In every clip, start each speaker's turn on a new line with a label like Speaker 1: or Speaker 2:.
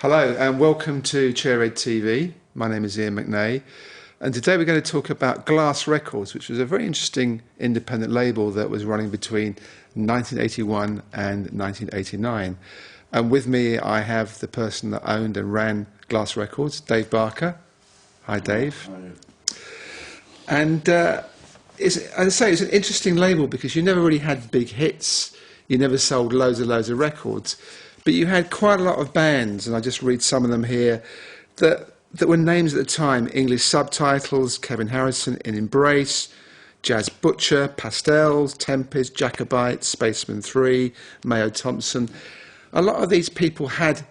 Speaker 1: Hello and welcome to Chairhead TV. My name is Iain McNay, and today we're going to talk about Glass Records, which was a very interesting independent label that was running between 1981 and 1989. And with me I have the person that owned and ran Glass Records, Dave Barker. Hi Dave.
Speaker 2: Hi.
Speaker 1: And as I say, it's an interesting label because you never really had big hits, you never sold loads of records. But you had quite a lot of bands, and I just read some of them here, that were names at the time. English Subtitles, Kevin Harrison, In Embrace, Jazz Butcher, Pastels, Tempest, Jacobites, Spaceman III, Mayo Thompson. A lot of these people had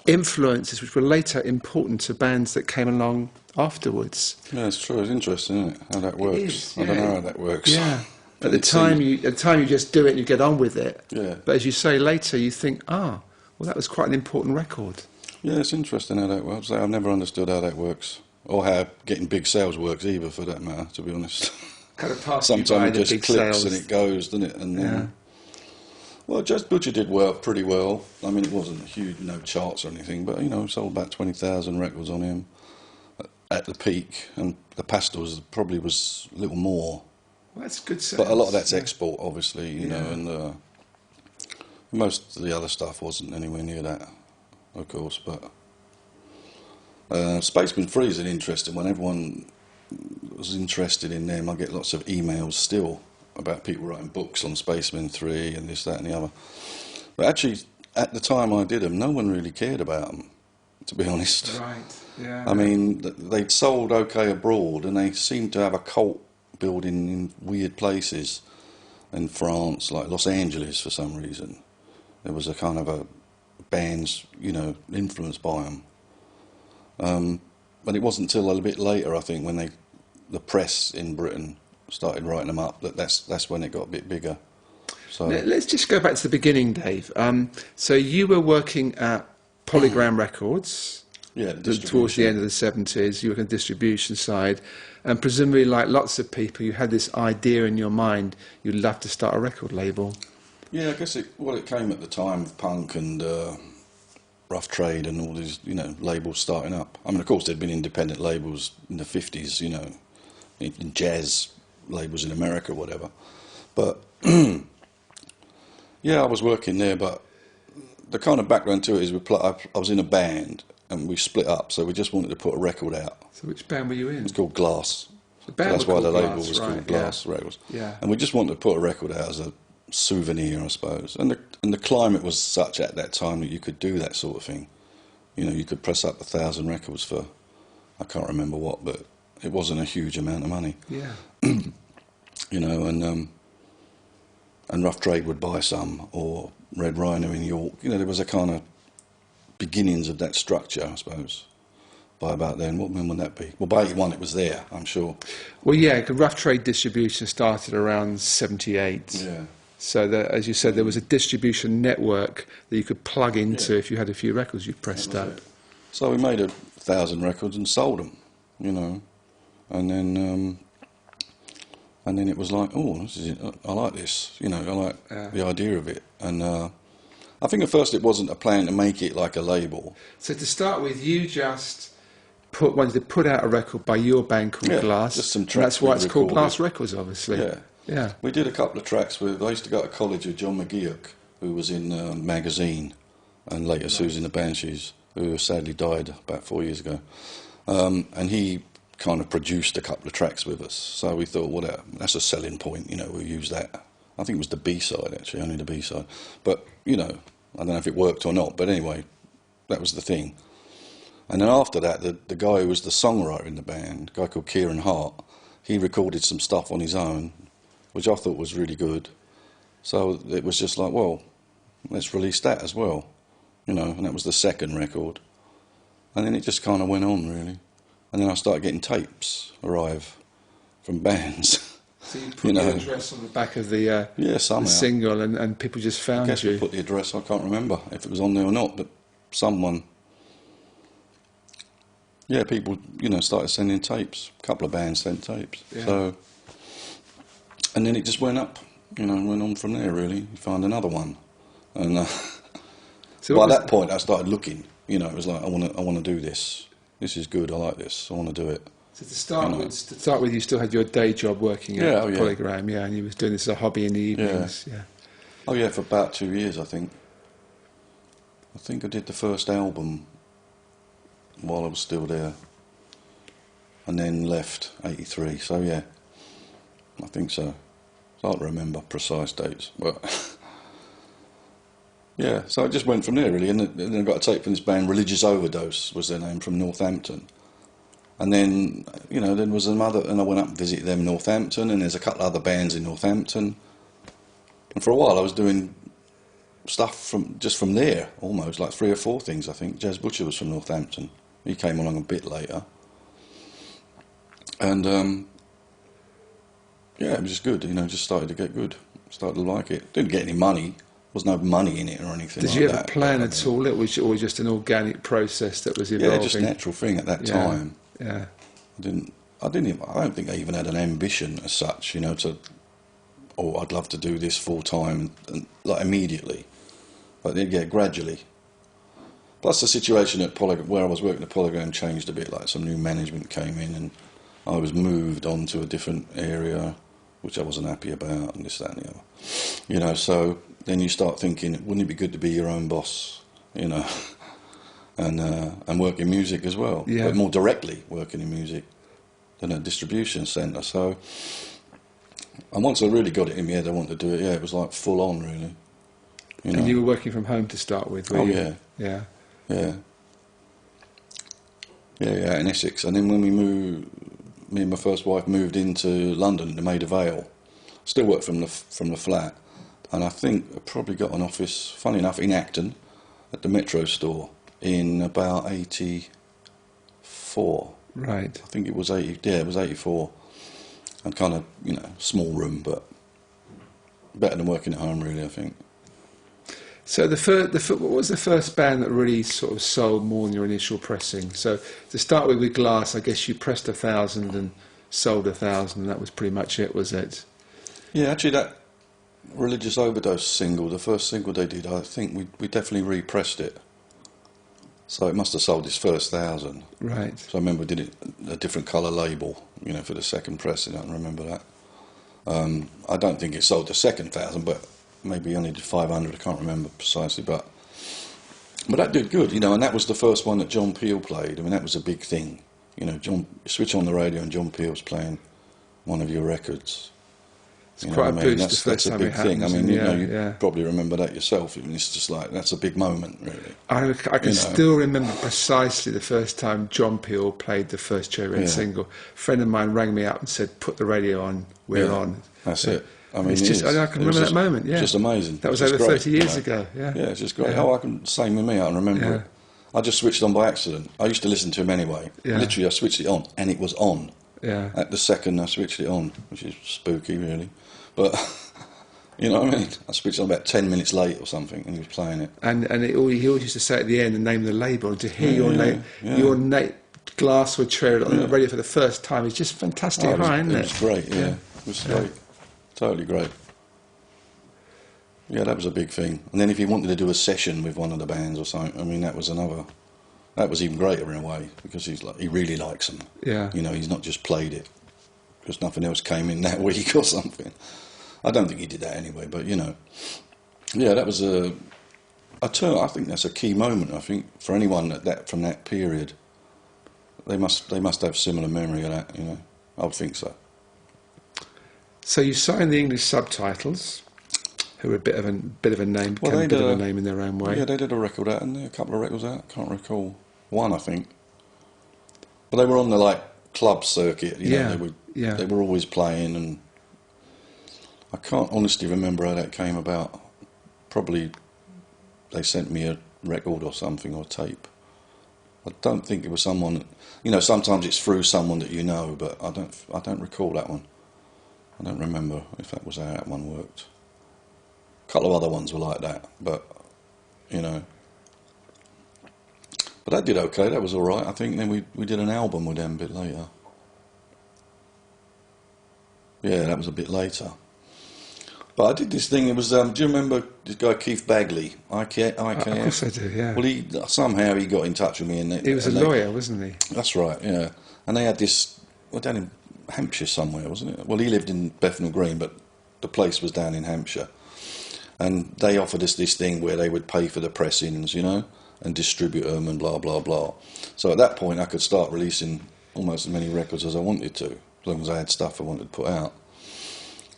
Speaker 1: influences which were later important to bands that came along afterwards.
Speaker 2: Yeah, it's true. It's interesting, isn't it? How that works.
Speaker 1: It is, yeah.
Speaker 2: I don't know how that works.
Speaker 1: Yeah. At the time you just do it and you get on with it.
Speaker 2: Yeah.
Speaker 1: But as you say later, you think, well, that was quite an important record.
Speaker 2: Yeah, it's interesting how that works. I've never understood how that works, or how getting big sales works either, for that matter. To be honest,
Speaker 1: Kind of pass
Speaker 2: sometimes it just clicks
Speaker 1: sales.
Speaker 2: and it goes, doesn't it? And
Speaker 1: Yeah.
Speaker 2: Well, Jazz Butcher did pretty well. I mean, it wasn't huge, no charts or anything, but sold about 20,000 records on him at the peak, and the Pastels probably was a little more.
Speaker 1: Well, that's good sales.
Speaker 2: But a lot of that's export, obviously, you know, and most of the other stuff wasn't anywhere near that, of course. But Spaceman III is an interesting one. Everyone was interested in them. I get lots of emails still about people writing books on Spaceman III and this, that and the other. But actually, at the time I did them, no one really cared about them, to be honest.
Speaker 1: Right, yeah.
Speaker 2: I mean, they'd sold okay abroad, and they seemed to have a cult building in weird places in France, like Los Angeles, for some reason. There was a kind of a bands, influenced by them. But it wasn't until a little bit later, I think, when the press in Britain started writing them up, that's when it got a bit bigger. So
Speaker 1: Let's just go back to the beginning, Dave. So you were working at Polygram Records.
Speaker 2: Yeah,
Speaker 1: towards the end of the 70s, you were on the distribution side, and presumably, like lots of people, you had this idea in your mind you'd love to start a record label.
Speaker 2: Yeah, I guess it came at the time of punk and rough trade and all these, labels starting up. I mean, of course, there'd been independent labels in the 50s, in jazz labels in America or whatever. But, yeah, I was working there, but the kind of background to it is I was in a band, and we split up, so we just wanted to put a record out.
Speaker 1: So which band were you in?
Speaker 2: It's called Glass.
Speaker 1: The band
Speaker 2: That's why the label
Speaker 1: Glass,
Speaker 2: was
Speaker 1: right,
Speaker 2: called Glass Records.
Speaker 1: Yeah.
Speaker 2: And we just wanted to put a record out as a souvenir, I suppose. And the climate was such at that time that you could do that sort of thing. You could press up 1,000 records for, I can't remember what, but it wasn't a huge amount of money.
Speaker 1: Yeah.
Speaker 2: And Rough Trade would buy some, or Red Rhino in York. There was a kind of beginnings of that structure, I suppose, by about then. When would that be? Well, by 81 it was there, I'm sure.
Speaker 1: Well, yeah, because Rough Trade distribution started around 78.
Speaker 2: Yeah.
Speaker 1: So, as you said, there was a distribution network that you could plug into if you had a few records you pressed up.
Speaker 2: So we made 1,000 records and sold them, and then it was like, this is it. I like this, I like the idea of it. And I think at first it wasn't a plan to make it like a label.
Speaker 1: So to start with, you just wanted to put out a record by your band called Glass.
Speaker 2: Just some
Speaker 1: and
Speaker 2: tracks.
Speaker 1: that's why it's called Glass Records, obviously.
Speaker 2: Yeah.
Speaker 1: Yeah.
Speaker 2: We did a couple of tracks with. I used to go to college with John McGeoch, who was in Magazine, and later Susie and the Banshees, who sadly died about 4 years ago. And he kind of produced a couple of tracks with us. So we thought, well, that's a selling point. We'll use that. I think it was the B-side, actually, only the B-side. But, I don't know if it worked or not. But anyway, that was the thing. And then after that, the guy who was the songwriter in the band, a guy called Kieran Hart, he recorded some stuff on his own, which I thought was really good. So it was just like, well, let's release that as well. And that was the second record. And then it just kind of went on, really. And then I started getting tapes arrive from bands.
Speaker 1: So you put the address on the back of the single, and people just found you.
Speaker 2: I guess we put the address. I can't remember if it was on there or not, but someone, people, started sending tapes. A couple of bands sent tapes.
Speaker 1: Yeah.
Speaker 2: So, and then it just went up, went on from there. Really, you find another one, and
Speaker 1: So
Speaker 2: by
Speaker 1: what was
Speaker 2: that point, I started looking. You know, it was like I want to do this. This is good. I like this. I want to do it.
Speaker 1: So to start with, you still had your day job working at Polygram, and you was doing this as a hobby in the evenings, yeah.
Speaker 2: Oh yeah, for about 2 years, I think. I think I did the first album while I was still there, and then left '83. So yeah, I think so. I can't remember precise dates, but yeah. So I just went from there really, and then I got a tape from this band, Religious Overdose was their name, from Northampton. And then, you know, there was another, and I went up and visited them in Northampton, and there's a couple of other bands in Northampton. And for a while I was doing stuff from there, almost, like 3 or 4 things, I think. Jazz Butcher was from Northampton. He came along a bit later. And, yeah, it was just good, you know, just started to get good. Started to like it. Didn't get any money. There was no money in it or anything like that.
Speaker 1: Did you have a plan at all? It was always just an organic process that was evolving?
Speaker 2: Yeah, just a natural thing at that time.
Speaker 1: Yeah.
Speaker 2: I don't think I even had an ambition as such, you know, I'd love to do this full time, and like immediately. But then, yeah, gradually. Plus the situation at Polygram, where I was working at Polygram, changed a bit. Like some new management came in, and I was moved on to a different area, which I wasn't happy about, and this, that, and the other. You know, so then you start thinking, wouldn't it be good to be your own boss, you know? And work in music as well, but more directly working in music than a distribution centre. So, and once I really got it in my head, I wanted to do it. Yeah, it was like full on, really. You know?
Speaker 1: And you were working from home to start with, were you?
Speaker 2: Yeah, in Essex. And then when we moved, me and my first wife moved into London, to Maida Vale. Still worked from the flat, and I think I probably got an office, funny enough, in Acton, at the Metro store. In about 84.
Speaker 1: Right.
Speaker 2: I think it was 84. And kind of, you know, small room, but better than working at home, really, I think.
Speaker 1: So what was the first band that really sort of sold more than your initial pressing? So to start with Glass, I guess you pressed 1,000 and sold 1,000, and that was pretty much it, was it? Yeah,
Speaker 2: actually that Religious Overdose single, the first single they did, I think we definitely repressed it. So it must have sold its first 1,000.
Speaker 1: Right.
Speaker 2: So I remember we did it a different colour label, you know, for the second pressing. I don't remember that. I don't think it sold the second 1,000, but maybe only did 500. I can't remember precisely, but that did good, you know. And that was the first one that John Peel played. I mean, that was a big thing, you know. Switch on the radio and John Peel's playing one of your records.
Speaker 1: It's quite a boost.
Speaker 2: That's a big thing. I mean, you probably remember that yourself. I mean, it's just like, that's a big moment, really.
Speaker 1: I can still remember precisely the first time John Peel played the first Cherry Red single. A friend of mine rang me up and said, "Put the radio on. We're on."
Speaker 2: That's it. I mean,
Speaker 1: it's just, I can remember that moment. Yeah,
Speaker 2: just amazing.
Speaker 1: That was over 30 years ago. Yeah,
Speaker 2: it's just great. Oh, same with me. I can remember it. I just switched on by accident. I used to listen to him anyway. Yeah. Literally, I switched it on, and it was on.
Speaker 1: Yeah.
Speaker 2: At the second I switched it on, which is spooky, really. But you know what I mean? I switched on about 10 minutes late or something, and he was playing it.
Speaker 1: And he always used to say at the end the name of the label, and to hear your name, Glass or Cherry on the radio for the first time is just fantastic, isn't it?
Speaker 2: It was great. Yeah, it was great, totally great. Yeah, that was a big thing. And then if he wanted to do a session with one of the bands or something, I mean, that was even greater in a way, because he really likes them.
Speaker 1: Yeah.
Speaker 2: You know, he's not just played it because nothing else came in that week or something. I don't think he did that anyway, but you know, yeah, that was I think that's a key moment. I think for anyone from that period, they must have similar memory of that. You know, I would think so.
Speaker 1: So you signed the English Subtitles, who were a bit of a name, a bit of a name in their own way.
Speaker 2: Yeah, they did a record out, and a couple of records out. Can't recall one, I think, but they were on the club circuit. You know, they were always playing, and I can't honestly remember how that came about. Probably they sent me a record or something, or tape. I don't think it was someone. You know, sometimes it's through someone that you know, but I don't recall that one. I don't remember if that was how that one worked. A couple of other ones were like that, but you know. But that did okay. That was all right. I think then we did an album with them a bit later. Yeah, that was a bit later. But I did this thing. It was. Do you remember this guy Keith Bagley? IKF.
Speaker 1: Of course I do. Yeah.
Speaker 2: Well, somehow he got in touch with me, and
Speaker 1: he was a lawyer, wasn't he?
Speaker 2: That's right. Yeah. And they had this. Well, down in Hampshire somewhere, wasn't it? Well, he lived in Bethnal Green, but the place was down in Hampshire. And they offered us this thing where they would pay for the pressings, you know, and distribute them and blah blah blah. So at that point, I could start releasing almost as many records as I wanted to, as long as I had stuff I wanted to put out.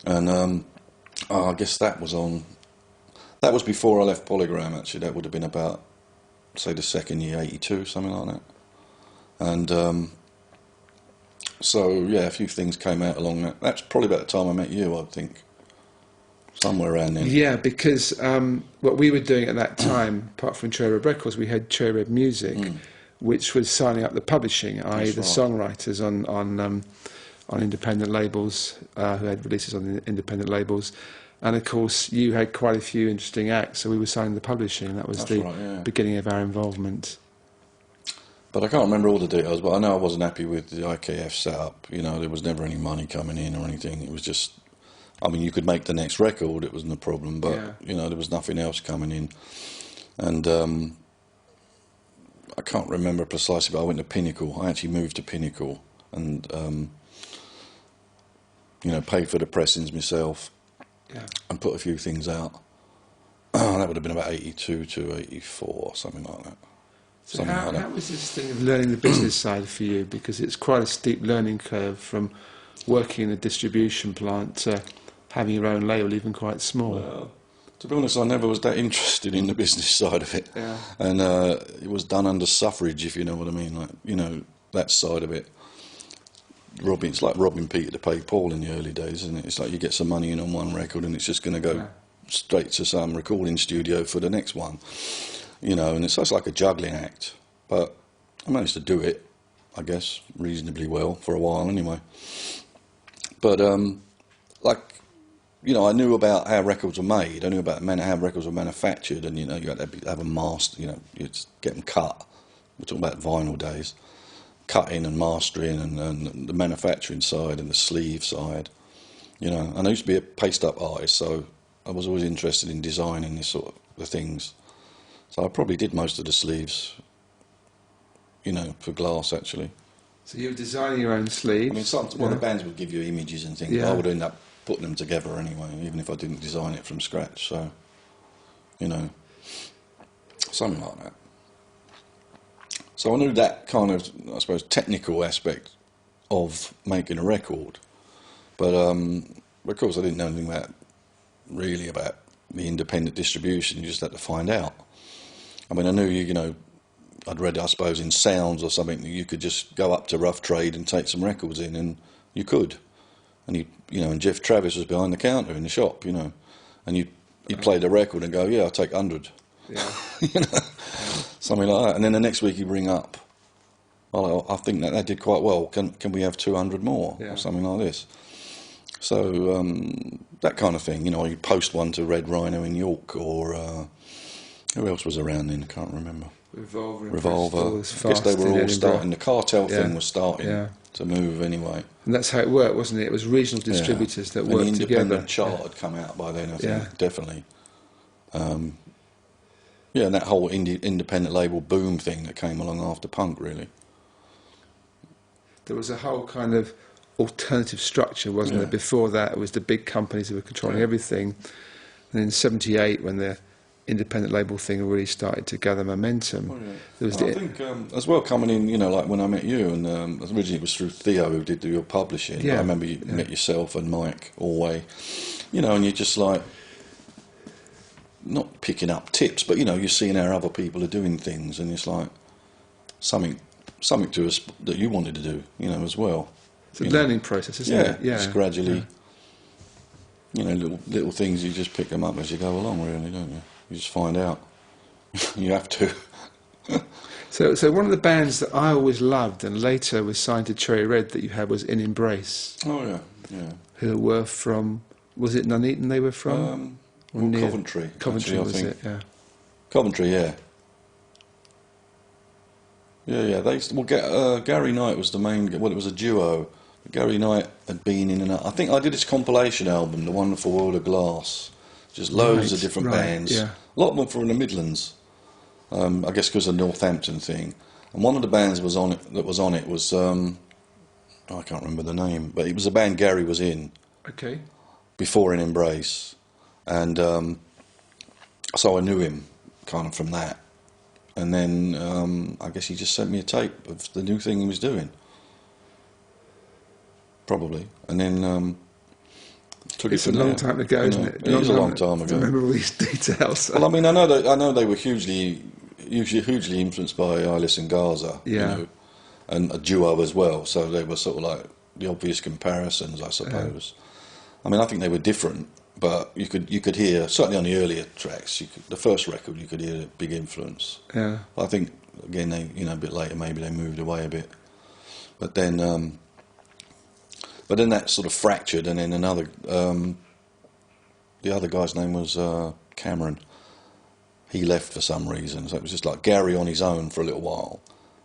Speaker 2: And I guess that was on. That was before I left Polygram. Actually, that would have been about, say, the second year, '82, something like that. And so yeah, a few things came out along that. That's probably about the time I met you, I think, somewhere around then.
Speaker 1: Yeah, because what we were doing at that time, apart from Cherry Red Records, we had Cherry Red Music, which was signing up the publishing, i.e. the songwriters on independent labels who had releases on the independent labels. And of course, you had quite a few interesting acts, so we were signing the publishing. That was beginning of our involvement.
Speaker 2: But I can't remember all the details, but I know I wasn't happy with the IKF setup. You know, there was never any money coming in or anything. It was just, I mean, you could make the next record, it wasn't a problem, but, you know, there was nothing else coming in. And I can't remember precisely, but I went to Pinnacle. I actually moved to Pinnacle and, you know, paid for the pressings myself and put a few things out. That would have been about 82 to 84, something like that.
Speaker 1: So how was this thing of learning the business side for you? Because it's quite a steep learning curve from working in a distribution plant to having your own label, even quite small.
Speaker 2: Well, to be honest, I never was that interested in the business side of it.
Speaker 1: Yeah.
Speaker 2: And it was done under suffrage, if you know what I mean. Like, you know, that side of it. It's like robbing Peter to pay Paul in the early days, isn't it? It's like you get some money in on one record and it's just going to go straight to some recording studio for the next one. You know, and it's just like a juggling act. But I managed to do it, I guess, reasonably well for a while anyway. But, like, you know, I knew about how records were made. I knew about how records were manufactured. And, you know, you had to have a master, you know, you'd get them cut. We're talking about vinyl days. Cutting and mastering and the manufacturing side and the sleeve side. You know, and I used to be a paste-up artist, so I was always interested in designing this sort of the things. So I probably did most of the sleeves, you know, for glass, actually.
Speaker 1: So you were designing your own sleeves?
Speaker 2: I mean, well, the bands would give you images and things, but I would end up putting them together anyway, even if I didn't design it from scratch. So, you know, something like that. So I knew that kind of, I suppose, technical aspect of making a record. But, of course, I didn't know anything about the independent distribution. You just had to find out. I mean, I knew, you know, I'd read, I suppose, in Sounds or something, that you could just go up to Rough Trade and take some records in, and you could. And, you know, and Jeff Travis was behind the counter in the shop, you know. And you'd play the record and go, yeah, I'll take 100.
Speaker 1: Yeah.
Speaker 2: You know, something like that. And then the next week you bring up, oh, I think that did quite well. Can we have 200 more or something like this? So that kind of thing. You know, you post one to Red Rhino in York, or who else was around then? I can't remember. Revolver. I guess they were all starting. The cartel thing was starting to move anyway. And
Speaker 1: that's how it worked, wasn't it? It was regional distributors that worked together.
Speaker 2: The independent chart had come out by then, I think, definitely. Yeah, and that whole independent label boom thing that came along after punk, really.
Speaker 1: There was a whole kind of alternative structure, wasn't there? Before that, it was the big companies that were controlling everything. And in '78, when the independent label thing really started to gather momentum, there was
Speaker 2: I think, as well, coming in, you know, like when I met you, and originally it was through Theo who did your publishing. Yeah. I remember you met yourself and Mike Allway, you know, and you're just like, not picking up tips, but, you know, you're seeing how other people are doing things, and it's like something to us that you wanted to do, you know, as well.
Speaker 1: It's a learning process, isn't it? Yeah,
Speaker 2: it's gradually, you know, little things, you just pick them up as you go along, really, don't you? You just find out. You have to.
Speaker 1: So one of the bands that I always loved and later was signed to Cherry Red that you had was In Embrace.
Speaker 2: Oh, yeah, yeah.
Speaker 1: Who were from, was it Nuneaton they were from?
Speaker 2: Coventry.
Speaker 1: Coventry,
Speaker 2: actually,
Speaker 1: was it? Yeah.
Speaker 2: Coventry, yeah. Yeah. They used to, Gary Knight was the main. Well, it was a duo Gary Knight had been in and out. I think I did his compilation album, The Wonderful World of Glass. Just loads of different bands.
Speaker 1: Yeah.
Speaker 2: A lot of them from the Midlands. I guess because of the Northampton thing. And one of the bands was on it was I can't remember the name, but it was a band Gary was in.
Speaker 1: Okay.
Speaker 2: Before In Embrace, and so I knew him kind of from that. And then I guess he just sent me a tape of the new thing he was doing. Probably. And then took
Speaker 1: it's
Speaker 2: it from
Speaker 1: a long
Speaker 2: there.
Speaker 1: time ago, isn't it?
Speaker 2: It is a long time ago.
Speaker 1: I remember all these details.
Speaker 2: Well, I mean, I know they were hugely influenced by Ilis and Gaza,
Speaker 1: Yeah.
Speaker 2: you know, and a duo as well. So they were sort of like the obvious comparisons, I suppose. Yeah. I mean, I think they were different, but you could hear, certainly on the earlier tracks, the first record, you could hear a big influence.
Speaker 1: Yeah.
Speaker 2: But I think again, a bit later, maybe they moved away a bit. But then that sort of fractured, and then another. The other guy's name was Cameron. He left for some reason, so it was just like Gary on his own for a little while,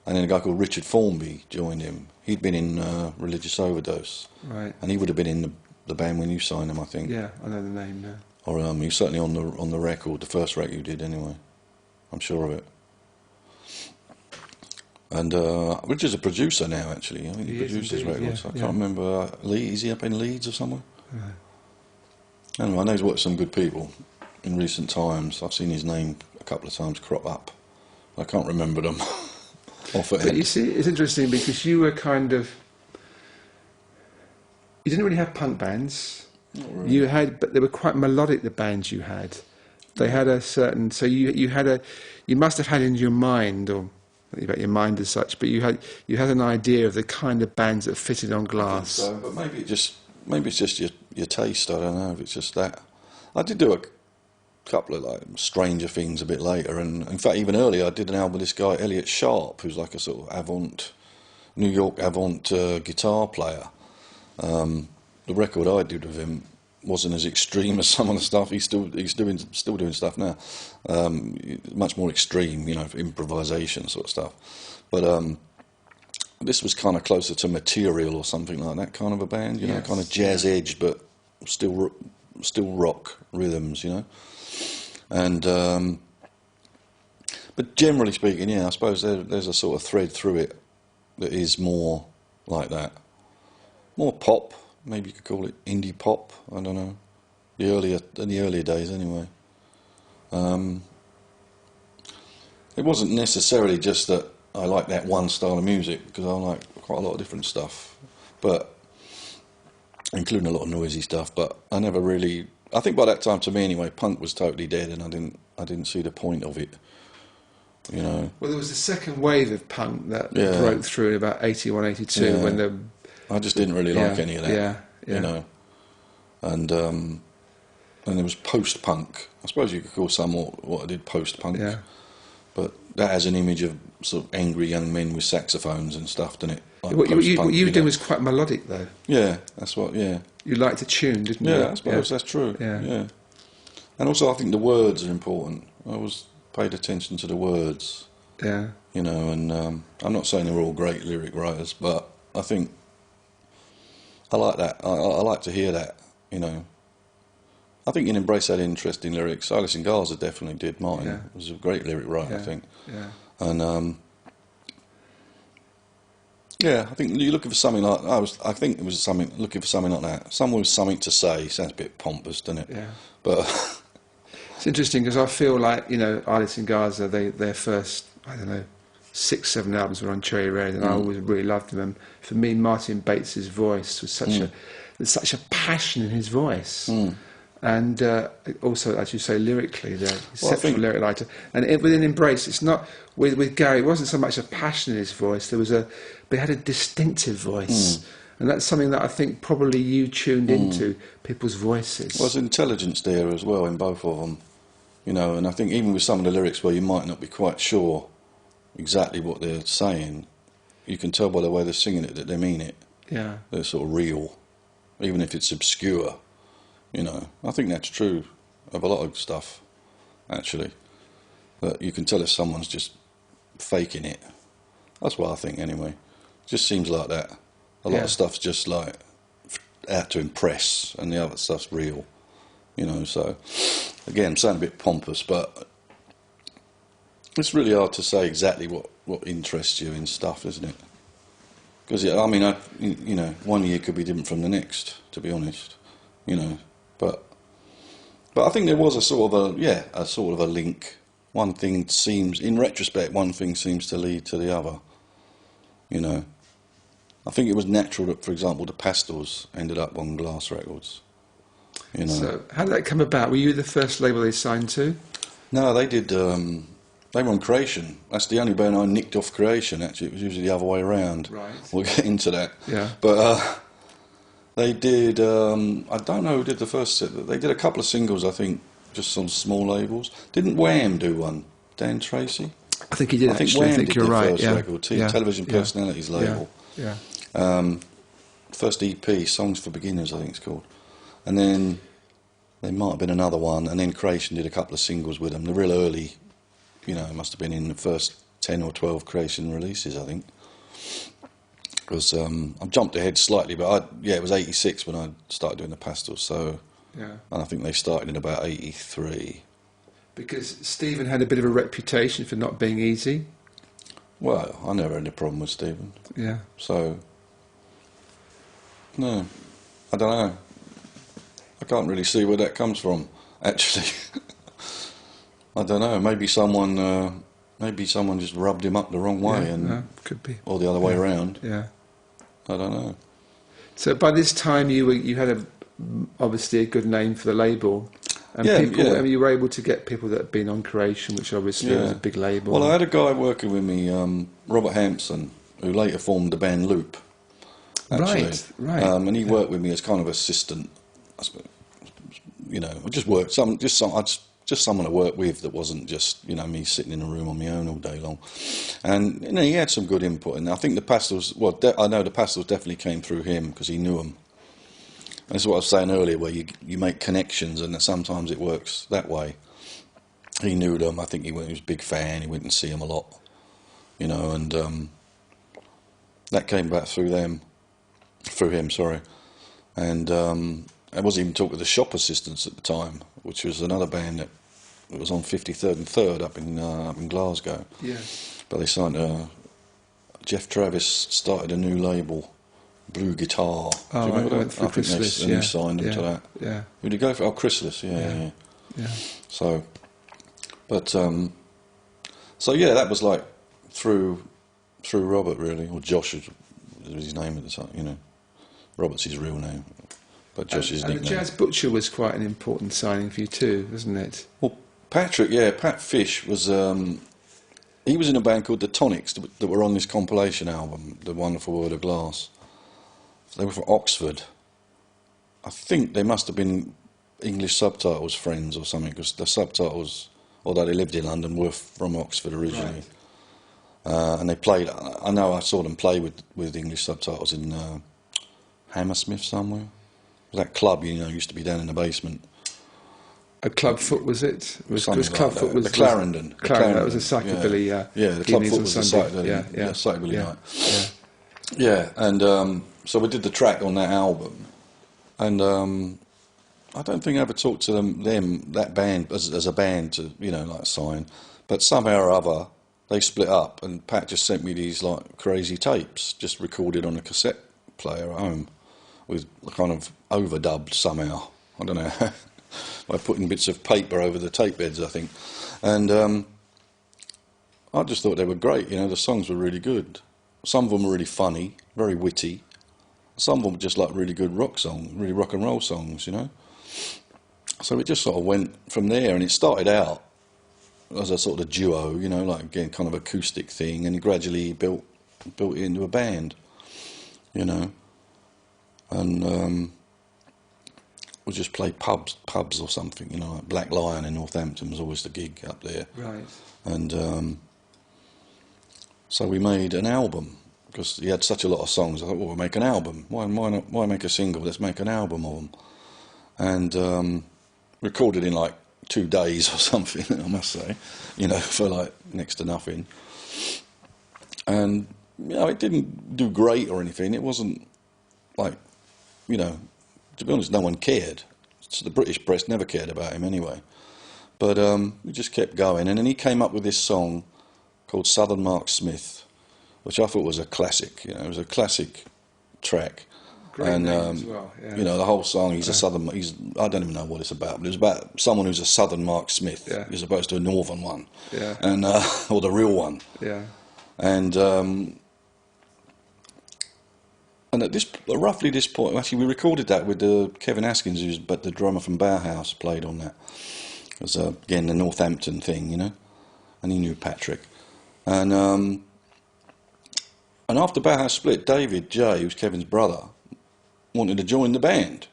Speaker 2: and then a guy called Richard Formby joined him. He'd been in Religious Overdose,
Speaker 1: right?
Speaker 2: And he would have been in the band when you signed him, I think.
Speaker 1: Yeah, I know the name now.
Speaker 2: Or he was certainly on the record, the first record you did, anyway. I'm sure of it. And Richard's a producer now, actually. I think he produces records. Yeah, I can't remember. Is he up in Leeds or somewhere?
Speaker 1: Right.
Speaker 2: Anyway, I know he's worked with some good people in recent times. I've seen his name a couple of times crop up. I can't remember them off at
Speaker 1: But you see, it's interesting because you were you didn't really have punk bands.
Speaker 2: Not really.
Speaker 1: You had, but they were quite melodic. The bands you had, they had a certain. So you must have had in your mind, or not about your mind as such, but you had an idea of the kind of bands that fitted on Glass.
Speaker 2: So, but maybe it's just your taste. I don't know if it's just that. I did do a couple of like Stranger Things a bit later, and in fact even earlier I did an album with this guy Elliot Sharp, who's like a sort of New York avant guitar player. The record I did with him wasn't as extreme as some of the stuff he's still doing stuff now. Much more extreme, improvisation sort of stuff. But this was kind of closer to Material or something like that kind of a band,
Speaker 1: yes.
Speaker 2: Kind of jazz edged, but still rock rhythms, And but generally speaking, I suppose there's a sort of thread through it that is more like that, more pop. Maybe you could call it indie pop. I don't know. In the earlier days, anyway. It wasn't necessarily just that I like that one style of music, because I like quite a lot of different stuff, but including a lot of noisy stuff. But I never really. I think by that time, to me anyway, punk was totally dead, and I didn't see the point of it. Well,
Speaker 1: there was the second wave of punk that broke through in about 81, 82 when
Speaker 2: I just didn't really like any of that.
Speaker 1: Yeah.
Speaker 2: And there was post-punk. I suppose you could call some what I did post-punk.
Speaker 1: Yeah.
Speaker 2: But that has an image of sort of angry young men with saxophones and stuff, doesn't it? Like
Speaker 1: what you were doing was quite melodic, though.
Speaker 2: Yeah, that's what. Yeah.
Speaker 1: You liked to tune, didn't you?
Speaker 2: Yeah, I suppose that's true.
Speaker 1: Yeah.
Speaker 2: And also, I think the words are important. I always paid attention to the words.
Speaker 1: Yeah.
Speaker 2: And I'm not saying they're all great lyric writers, but I think I like that. I like to hear that. I think In Embrace had interesting lyrics. Ilis and Gaza definitely did. Martin was a great lyric writer, I think.
Speaker 1: Yeah.
Speaker 2: And I think you're looking for something like I think it was looking for something like that. Someone with something to say. Sounds a bit pompous, doesn't it?
Speaker 1: Yeah.
Speaker 2: But
Speaker 1: it's interesting because I feel like Ilis and Gaza, their first 6-7 albums were on Cherry Red, and I always really loved them. And for me, Martin Bates's voice was there's such a passion in his voice. And also, as you say, lyrically, they're exceptional lyric writer. And within Embrace, it's not with Gary. It wasn't so much a passion in his voice. But he had a distinctive voice, and that's something that I think probably you tuned into people's voices.
Speaker 2: Well, there's intelligence there as well in both of them, And I think even with some of the lyrics where you might not be quite sure exactly what they're saying, you can tell by the way they're singing it that they mean it.
Speaker 1: Yeah,
Speaker 2: they're sort of real, even if it's obscure. I think that's true of a lot of stuff, actually. That you can tell if someone's just faking it. That's what I think, anyway. It just seems like that. A lot of stuff's just like out to impress, and the other stuff's real, you know. So again, I'm sounding a bit pompous, but it's really hard to say exactly what interests you in stuff, isn't it? Because I mean, you know, one year could be different from the next, to be honest, you know. But I think there was a sort of a link. One thing seems, in retrospect, one thing seems to lead to the other, you know. I think it was natural that, for example, the Pastels ended up on Glass Records, you know.
Speaker 1: So how did that come about? Were you the first label they signed to?
Speaker 2: No, they did. They were on Creation. That's the only band I nicked off Creation. Actually, it was usually the other way around.
Speaker 1: Right.
Speaker 2: We'll get into that.
Speaker 1: Yeah.
Speaker 2: But they did. I don't know who did the first set. They did a couple of singles, I think, just on small labels. Didn't Wham do one? Dan Tracy.
Speaker 1: I think he did.
Speaker 2: I think
Speaker 1: actually.
Speaker 2: Wham
Speaker 1: I think
Speaker 2: did
Speaker 1: you're
Speaker 2: the
Speaker 1: right.
Speaker 2: first
Speaker 1: Yeah.
Speaker 2: record.
Speaker 1: Yeah.
Speaker 2: Television
Speaker 1: Yeah.
Speaker 2: Personalities label.
Speaker 1: Yeah.
Speaker 2: First EP, Songs for Beginners, I think it's called. And then there might have been another one, and then Creation did a couple of singles with them. The real early, you know, it must have been in the first 10 or 12 Creation releases, I think. Because I've jumped ahead slightly, but it was 86 when I started doing the Pastels, so...
Speaker 1: Yeah.
Speaker 2: And I think they started in about 83.
Speaker 1: Because Stephen had a bit of a reputation for not being easy.
Speaker 2: Well, I never had a problem with Stephen.
Speaker 1: Yeah.
Speaker 2: So... No, I don't know. I can't really see where that comes from, actually. I don't know. Maybe someone just rubbed him up the wrong way,
Speaker 1: could be,
Speaker 2: or the other way around.
Speaker 1: Yeah.
Speaker 2: I don't know.
Speaker 1: So by this time, you had obviously a good name for the label, and I mean, you were able to get people that had been on Creation, which obviously was a big label.
Speaker 2: Well, I had a guy working with me, Robert Hampson, who later formed the band Loop. Actually.
Speaker 1: Right.
Speaker 2: And he worked with me as kind of assistant. I suppose, you know, I just worked just someone to work with that wasn't just, you know, me sitting in a room on my own all day long. And you know, he had some good input, and I think the Pastels. Well, I know the Pastels definitely came through him because he knew them. And this is what I was saying earlier, where you make connections, and sometimes it works that way. He knew them. I think he was a big fan. He went and see them a lot, you know, and that came back through him. And I was even talking to the Shop Assistants at the time, which was another band that was on 53rd and 3rd up in Glasgow.
Speaker 1: Yeah.
Speaker 2: But they signed Jeff Travis started a new label, Blue Guitar. Do you remember that? I think they signed them to that.
Speaker 1: Yeah.
Speaker 2: Who did you go for? Oh, Chrysalis. Yeah. So, but so yeah, that was like through Robert really, or Josh was his name at the time. You know, Robert's his real name, but Josh's nickname.
Speaker 1: And the Jazz Butcher was quite an important signing for you too, wasn't it?
Speaker 2: Well, Pat Fish was. He was in a band called the Tonics that were on this compilation album, The Wonderful World of Glass. They were from Oxford. I think they must have been English Subtitles friends or something, because the Subtitles, although they lived in London, were from Oxford originally. Right. And they played. I know I saw them play with English Subtitles in Hammersmith somewhere. That club, you know, used to be down in the basement.
Speaker 1: A Clubfoot, was it? Was
Speaker 2: Clubfoot was the Clarendon.
Speaker 1: Clarendon. That was a psychobilly.
Speaker 2: The Clubfoot was the psychobilly night. Yeah, and so we did the track on that album, and I don't think I ever talked to that band as a band to, you know, like sign, but somehow or other they split up, and Pat just sent me these like crazy tapes, just recorded on a cassette player at home, with kind of overdubbed somehow. I don't know. By putting bits of paper over the tape beds, I think. And I just thought they were great, you know, the songs were really good. Some of them were really funny, very witty. Some of them were just like really good rock songs, really rock and roll songs, you know. So it just sort of went from there, and it started out as a sort of duo, you know, like again, kind of acoustic thing, and gradually built it into a band, you know. And we just play pubs or something, you know, like Black Lion in Northampton was always the gig up there.
Speaker 1: Right.
Speaker 2: And so we made an album, because he had such a lot of songs. I thought, well, we'll make an album. Why make a single? Let's make an album of them. And recorded in like 2 days or something, I must say, you know, for like next to nothing. And, you know, it didn't do great or anything. It wasn't like, you know, to be honest, no one cared. So the British press never cared about him anyway. But we just kept going, and then he came up with this song called Southern Mark Smith, which I thought was a classic. You know, it was a classic track.
Speaker 1: Great
Speaker 2: and
Speaker 1: name as well. Yeah.
Speaker 2: you know, the whole song, he's a southern. I don't even know what it's about, but it's about someone who's a Southern Mark Smith,
Speaker 1: Yeah.
Speaker 2: as opposed to a Northern one,
Speaker 1: Yeah.
Speaker 2: and or the real one.
Speaker 1: Yeah.
Speaker 2: And at this roughly this point, actually, we recorded that with Kevin Askins, who's the drummer from Bauhaus, played on that. It was again the Northampton thing, you know, and he knew Patrick. And after Bauhaus split, David J, who's Kevin's brother, wanted to join the band.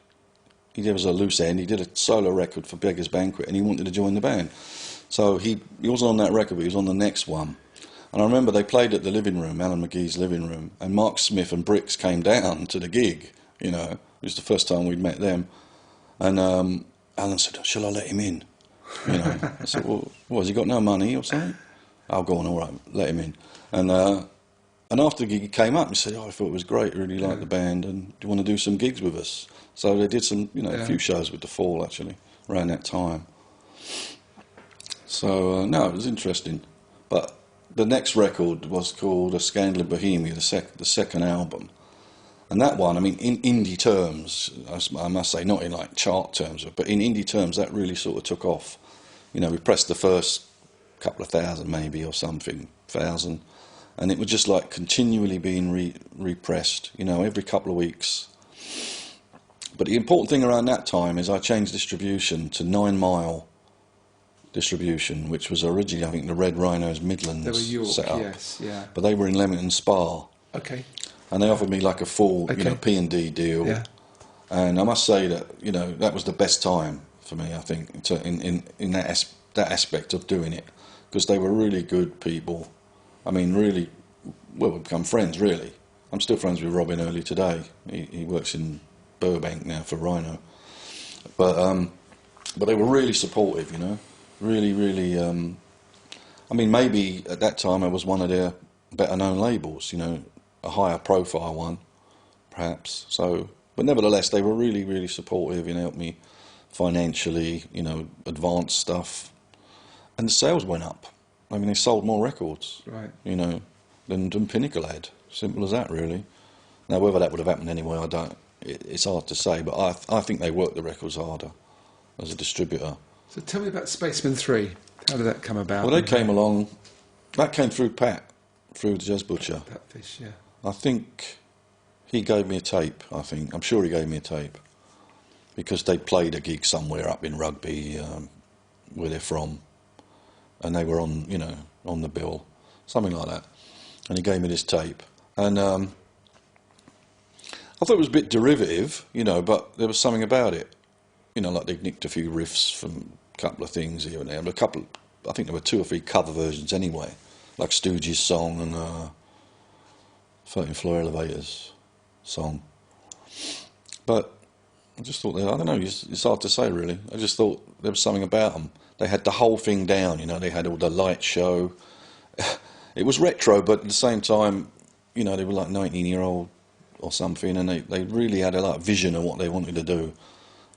Speaker 2: There was a loose end. He did a solo record for Beggar's Banquet, and he wanted to join the band. So he wasn't on that record, but he was on the next one. And I remember they played at the living room, Alan McGee's living room, and Mark Smith and Bricks came down to the gig. You know, it was the first time we'd met them. And Alan said, "Shall I let him in?" You know, I said, "Well, has he got no money or something?" "I'll go on, all right, let him in." And after the gig, he came up and said, "Oh, I thought it was great, really liked the band, and do you want to do some gigs with us?" So they did some, you know, a few shows with The Fall, actually, around that time. So, no, it was interesting. But the next record was called A Scandal in Bohemia, the second album. And that one, I mean, in indie terms, I must say, not in like chart terms, but in indie terms, that really sort of took off. You know, we pressed the first couple of thousand maybe, or something, thousand. And it was just like continually being repressed, you know, every couple of weeks. But the important thing around that time is I changed distribution to 9 Mile distribution, which was originally, I think, the Red Rhino's Midlands
Speaker 1: They were York,
Speaker 2: set up.
Speaker 1: yes, yeah.
Speaker 2: But they were in Leamington Spa.
Speaker 1: Okay. And
Speaker 2: they offered me like a full, you know, P&D deal.
Speaker 1: Yeah.
Speaker 2: And I must say that, you know, that was the best time for me, I think, in that aspect of doing it. Because they were really good people. I mean, really, well, we've become friends, really. I'm still friends with Robin Early today. He works in Burbank now for Rhino. But they were really supportive, you know. Really, really... I mean, maybe at that time I was one of their better-known labels, you know, a higher profile one, perhaps. So, but nevertheless, they were really, really supportive and helped me financially, you know, advance stuff. And the sales went up. I mean, they sold more records,
Speaker 1: right,
Speaker 2: you know, than Pinnacle had. Simple as that, really. Now, whether that would have happened anyway, I don't. It's hard to say, but I think they worked the records harder as a distributor.
Speaker 1: So tell me about Spaceman III. How did that come about?
Speaker 2: Well, they came along. That came through Pat, through the Jazz Butcher.
Speaker 1: Pat Fish, yeah.
Speaker 2: I think he gave me a tape. I'm sure he gave me a tape because they played a gig somewhere up in Rugby, where they're from, and they were on, you know, on the bill, something like that. And he gave me this tape, and I thought it was a bit derivative, you know, but there was something about it, you know, like they nicked a few riffs from a couple of things here and there, but I think there were 2 or 3 cover versions anyway, like Stooges' song and 13th Floor Elevators song. But I just thought, I don't know, it's hard to say really. I just thought there was something about them. They had the whole thing down, you know, they had all the light show. It was retro, but at the same time, you know, they were like 19-year-old or something, and they really had a like vision of what they wanted to do.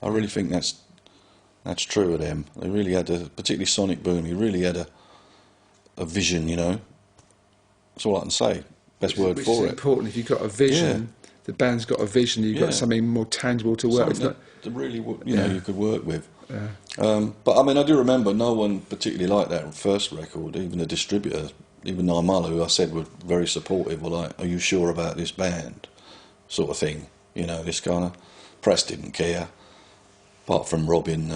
Speaker 2: I really think that's true of them. They really had particularly Sonic Boom, he really had a vision, you know. That's all I can say. Best word
Speaker 1: Which
Speaker 2: for
Speaker 1: is
Speaker 2: it.
Speaker 1: important. If you've got a vision, the band's got a vision, you've got something more tangible to work with.
Speaker 2: Something that really, you know, you could work with.
Speaker 1: Yeah.
Speaker 2: But I mean, I do remember no one particularly liked that first record, even the distributor, even Nine Mile, who I said were very supportive, were like, "Are you sure about this band?" sort of thing. You know, this kind of press didn't care, apart from Robin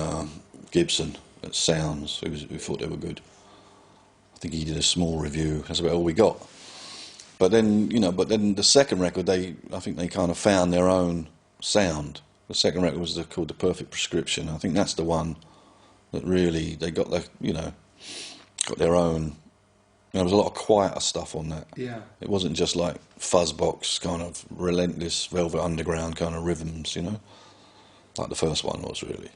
Speaker 2: Gibson at Sounds, who thought they were good. I think he did a small review. That's about all we got. But then, you know, the second record, I think they kind of found their own sound. The second record was called The Perfect Prescription. I think that's the one that really, they got their own. There was a lot of quieter stuff on that.
Speaker 1: Yeah. It
Speaker 2: wasn't just like fuzzbox kind of relentless Velvet Underground kind of rhythms, you know, like the first one was really.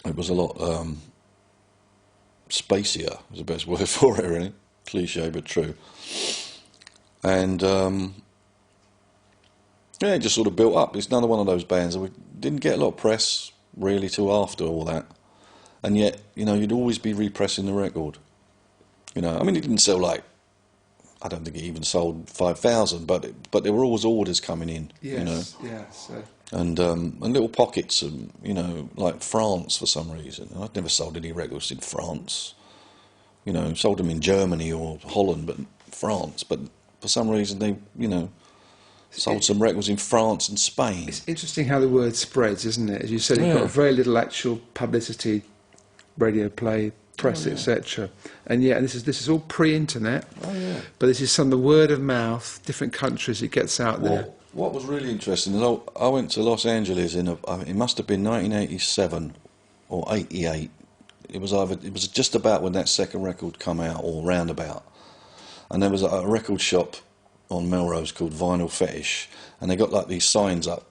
Speaker 2: It was a lot spacier, is the best word for it, really. Cliche but true. And Yeah, it just sort of built up. It's another one of those bands that we didn't get a lot of press really till after all that, and yet you'd always be repressing the record. I mean, it didn't sell like, I don't think it even sold 5,000, but there were always orders coming in.
Speaker 1: Yes, yeah. So.
Speaker 2: And little pockets of like France for some reason. And I'd never sold any records in France. Sold them in Germany or Holland, but France. But for some reason they sold some records in France and Spain.
Speaker 1: It's interesting how the word spreads, isn't it? As you said, you've got very little actual publicity, radio play, press, etc. And yet, this is all pre-internet.
Speaker 2: Oh yeah.
Speaker 1: But this is some of the word of mouth, different countries, it gets out there.
Speaker 2: What was really interesting is I went to Los Angeles it must have been 1987 or 88. It was just about when that second record come out, or roundabout. And there was a record shop on Melrose called Vinyl Fetish, and they got like these signs up,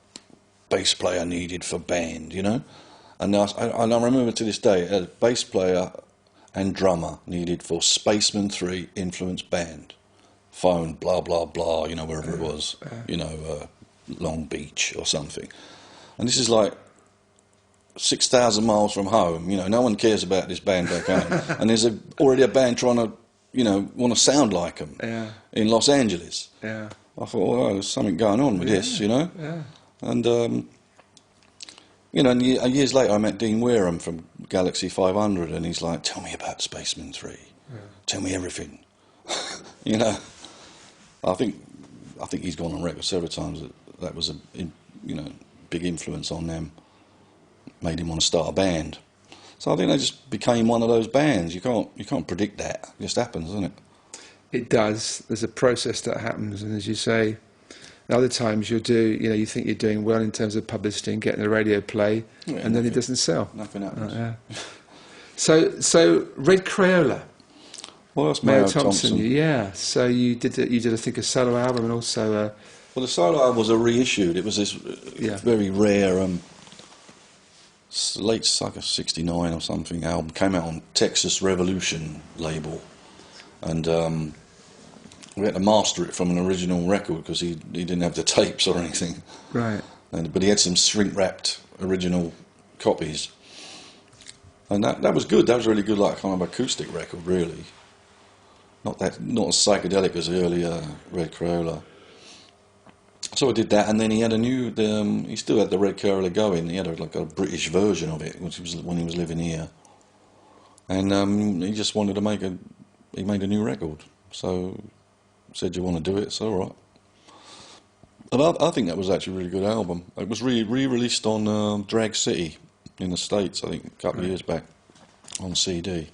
Speaker 2: bass player needed for band, And I remember to this day, a bass player and drummer needed for Spaceman III influence band. Phone, blah, blah, blah, wherever it was, Long Beach or something. And this is like 6,000 miles from home, no one cares about this band back home. And there's already a band trying to, want to sound like them in Los Angeles.
Speaker 1: Yeah.
Speaker 2: I thought, well, there's something going on with this,
Speaker 1: Yeah.
Speaker 2: And, and years later I met Dean Wareham from Galaxy 500, and he's like, tell me about Spacemen III. Yeah. Tell me everything. I think he's gone on record several times that was a big influence on them, made him want to start a band. So I think they just became one of those bands. You can't predict that. It just happens, doesn't it?
Speaker 1: It does. There's a process that happens, and as you say, other times you think you're doing well in terms of publicity and getting the radio play, and then it doesn't sell.
Speaker 2: Nothing happens.
Speaker 1: So Red Crayola.
Speaker 2: Well, that's
Speaker 1: Mayo Thompson. Yeah. So you did I think a solo album, and also
Speaker 2: well, the solo album was a reissued. It was this very rare late '69 or something album. Came out on Texas Revolution label, and we had to master it from an original record because he didn't have the tapes or anything.
Speaker 1: Right.
Speaker 2: But he had some shrink wrapped original copies, and that was good. That was really good, like kind of acoustic record, really. Not as psychedelic as the earlier Red Crayola. So I did that, and then he had he still had the Red Crayola going. He had a British version of it, which was when he was living here. And he just wanted to he made a new record. So said, you want to do it? So all right. And I think that was actually a really good album. It was re-released on Drag City in the States, I think, a couple of years back on CD.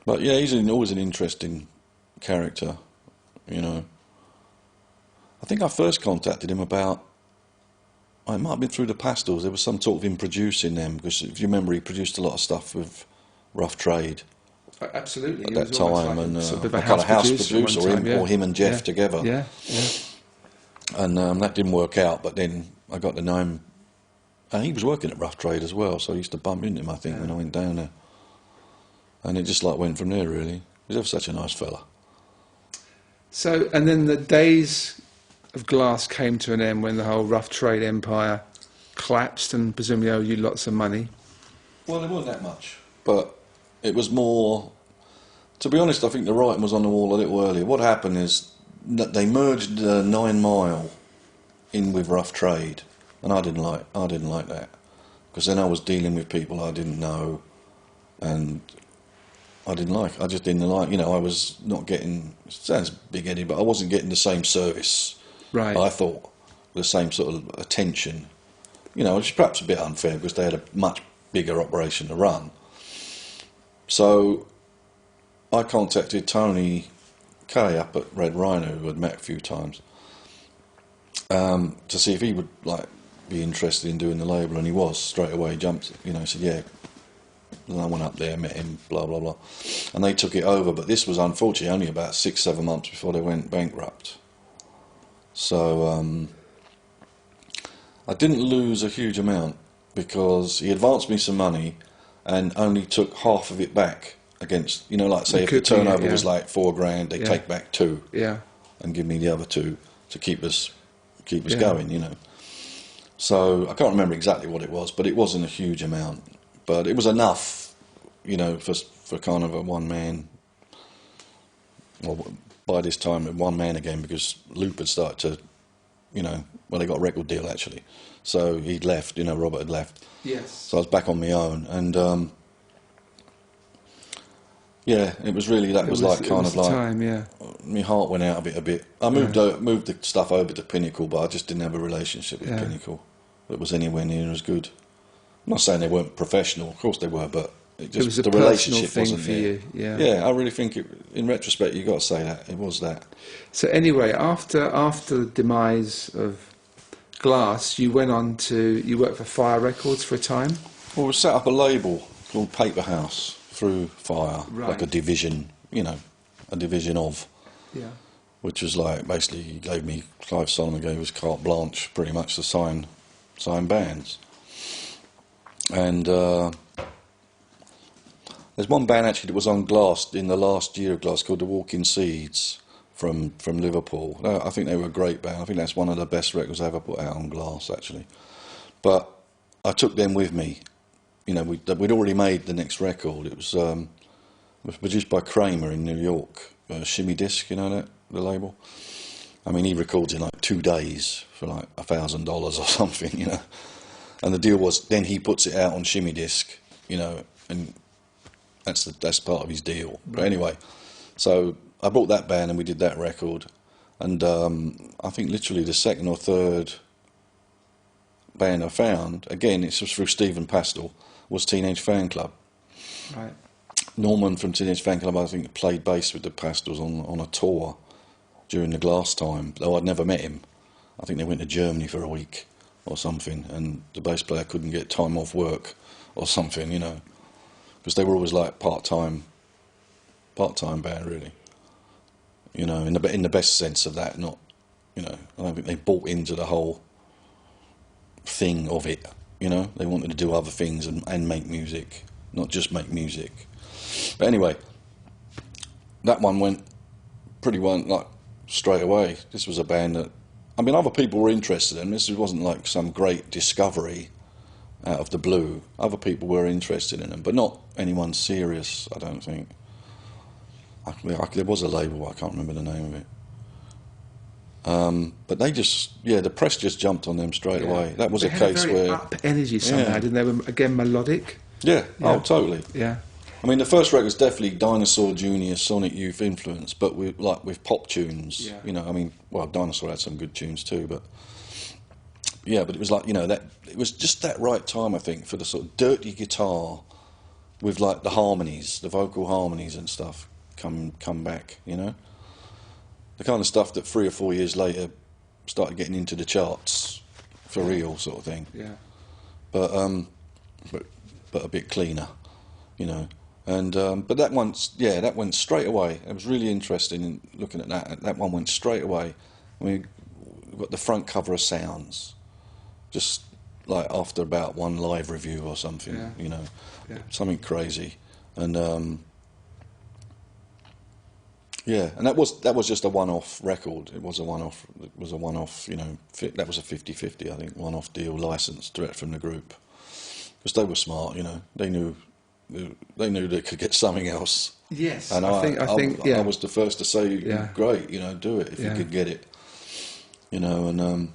Speaker 2: But yeah, he's always an interesting character, I think I first contacted him it might have been through the Pastels. There was some talk of him producing them, because if you remember, he produced a lot of stuff with Rough Trade.
Speaker 1: Absolutely.
Speaker 2: At that time, and a kind of house producer, or him and Jeff together.
Speaker 1: Yeah.
Speaker 2: And that didn't work out, but then I got to know him, and he was working at Rough Trade as well, so I used to bump into him, I think, when I went down there. And it just went from there, really. He was ever such a nice fella. So,
Speaker 1: and then the days of glass came to an end when the whole Rough Trade empire collapsed, and presumably owed you lots of money.
Speaker 2: Well, it wasn't that much, but it was more. To be honest, I think the writing was on the wall a little earlier. What happened is that they merged 9 Mile in with Rough Trade, and I didn't like that, because then I was dealing with people I didn't know, and I just didn't like, I was not getting, it sounds big-headed, but I wasn't getting the same service. Right. I thought, the same sort of attention. Which is perhaps a bit unfair, because they had a much bigger operation to run. So I contacted Tony Kay up at Red Rhino, who I'd met a few times, to see if he would be interested in doing the label, and he was straight away. He jumped, he said, yeah. And I went up there, met him, blah blah blah, and they took it over. But this was unfortunately only about 6-7 months before they went bankrupt. So I didn't lose a huge amount, because he advanced me some money and only took half of it back against, say if the turnover was like $4,000, they take back 2, and give me the other 2 to keep us keep us going, you know. So I can't remember exactly what it was, but it wasn't a huge amount. But it was enough, you know, for kind of a one-man. Well, by this time, a one-man again, because Loop had started to, you know, well, they got a record deal actually. So he'd left, you know, Robert had left.
Speaker 1: Yes.
Speaker 2: So I was back on my own, and yeah, it was really that was like kind of like
Speaker 1: time, yeah.
Speaker 2: My heart went out of it a bit. I moved the stuff over to Pinnacle, but I just didn't have a relationship with Pinnacle that was anywhere near as good. I'm not saying they weren't professional, of course they were, but it
Speaker 1: was a
Speaker 2: the
Speaker 1: personal
Speaker 2: relationship
Speaker 1: thing
Speaker 2: wasn't
Speaker 1: for
Speaker 2: there.
Speaker 1: you, yeah.
Speaker 2: Yeah, I really think in retrospect you got to say that it was that.
Speaker 1: So anyway, after the demise of Glass, you went on you worked for Fire Records for a time.
Speaker 2: Well, we set up a label called Paper House through Fire,
Speaker 1: Right.
Speaker 2: like a division, you know, a division of.
Speaker 1: Yeah.
Speaker 2: Which was like basically he gave me Clive Solomon gave us carte blanche pretty much to sign bands. And there's one band actually that was on Glass in the last year of Glass called the Walking Seeds from Liverpool. I think they were a great band. I think that's one of the best records I ever put out on Glass actually. But I took them with me. You know, we'd already made the next record. It was produced by Kramer in New York. Shimmy Disc, you know that, the label? I mean, he records in like 2 days for like $1,000 or something, you know. And the deal was then he puts it out on Shimmy Disc, you know, and that's part of his deal. But anyway, so I bought that band and we did that record. And I think literally the second or third band I found, again, it's just through Stephen Pastel, was Teenage Fan Club.
Speaker 1: Right.
Speaker 2: Norman from Teenage Fan Club, I think, played bass with the Pastels on a tour during the Glass time, though I'd never met him. I think they went to Germany for a week or something, and the bass player couldn't get time off work or something, you know, because they were always like part-time band, really. You know, in the best sense of that, not, you know, I don't think they bought into the whole thing of it, you know. They wanted to do other things and make music, not just make music. But anyway, that one went pretty well, like straight away. This was a band that, I mean, other people were interested in. This wasn't like some great discovery out of the blue. Other people were interested in them, but not anyone serious, I don't think. There was a label, I can't remember the name of it. But they just, the press just jumped on them straight away. That was
Speaker 1: they
Speaker 2: a
Speaker 1: had
Speaker 2: case
Speaker 1: a very
Speaker 2: where
Speaker 1: up energy somehow, didn't they? Were, again, melodic.
Speaker 2: Yeah, oh, totally.
Speaker 1: Yeah.
Speaker 2: I mean, the first record was definitely Dinosaur Jr., Sonic Youth influence, but with pop tunes.
Speaker 1: Yeah.
Speaker 2: You know, I mean, well, Dinosaur had some good tunes too, but yeah, but it was like, you know, that it was just that right time, I think, for the sort of dirty guitar with like the harmonies, the vocal harmonies and stuff come back. You know, the kind of stuff that 3 or 4 years later started getting into the charts for real, sort of thing.
Speaker 1: Yeah.
Speaker 2: But a bit cleaner, you know. And but that went straight away. It was really interesting in looking at that. That one went straight away. We got the front cover of Sounds, just like after about one live review or something, you know, something crazy. And and that was just a one-off record. It was a one-off. You know, that was a 50-50, I think, one-off deal, licensed direct from the group, because they were smart, you know. They knew they could get something else.
Speaker 1: Yes,
Speaker 2: and
Speaker 1: I think
Speaker 2: I was the first to say, great, you know, do it if you could get it, you know. And